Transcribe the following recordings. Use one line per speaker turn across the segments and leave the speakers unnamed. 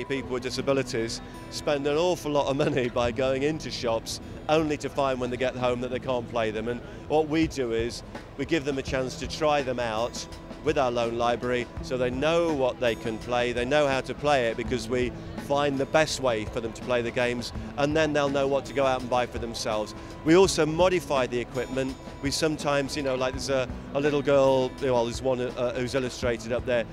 many people with disabilities spend an awful lot of money by going into shops only to find when they get home that they can't play them. And what we do is we give them a chance to try them out with our loan library, so they know what they can play, they know how to play it, because we find the best way for them to play the games, and then they'll know what to go out and buy for themselves. We also modify the equipment. We sometimes, you know, like there's a little girl, well, there's one who's illustrated up there.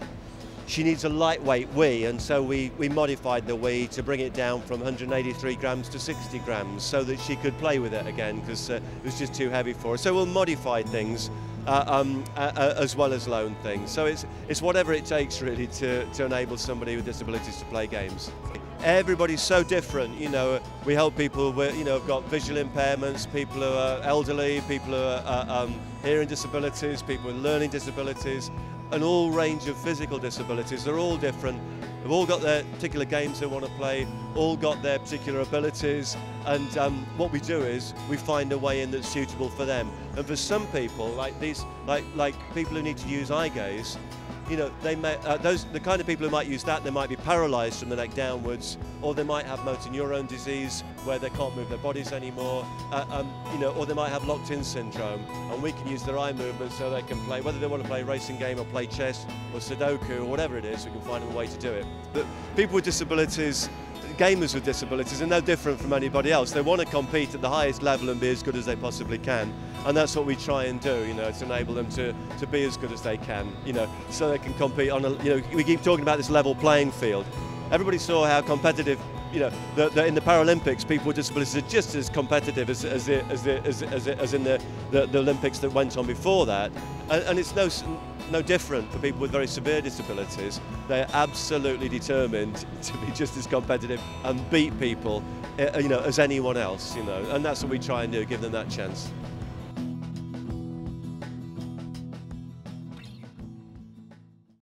She needs a lightweight Wii, and so we modified the Wii to bring it down from 183 grams to 60 grams so that she could play with it again, because it was just too heavy for her. So we'll modify things as well as loan things. So it's whatever it takes really to enable somebody with disabilities to play games. Everybody's so different, you know. We help people with, you know, have got visual impairments, people who are elderly, people who are hearing disabilities, people with learning disabilities, an all range of physical disabilities. They're all different. They've all got their particular games they want to play, all got their particular abilities, and what we do is we find a way in that's suitable for them. And for some people, like these, like people who need to use eye gaze, you know, they may, the kind of people who might use that, they might be paralysed from the neck downwards, or they might have motor neurone disease where they can't move their bodies anymore, you know, or they might have locked-in syndrome, and we can use their eye movement so they can play, whether they want to play a racing game or play chess or Sudoku or whatever it is, we can find them a way to do it. But people with disabilities, gamers with disabilities, are no different from anybody else. They want to compete at the highest level and be as good as they possibly can, and that's what we try and do, you know, to enable them to be as good as they can, you know, so they can compete on a, you know, we keep talking about this level playing field. Everybody saw how competitive, you know, in the Paralympics, people with disabilities are just as competitive as in the Olympics that went on before that, and it's no different for people with very severe disabilities. They're absolutely determined to be just as competitive and beat people, you know, as anyone else, you know, and that's what we try and do, give them that chance.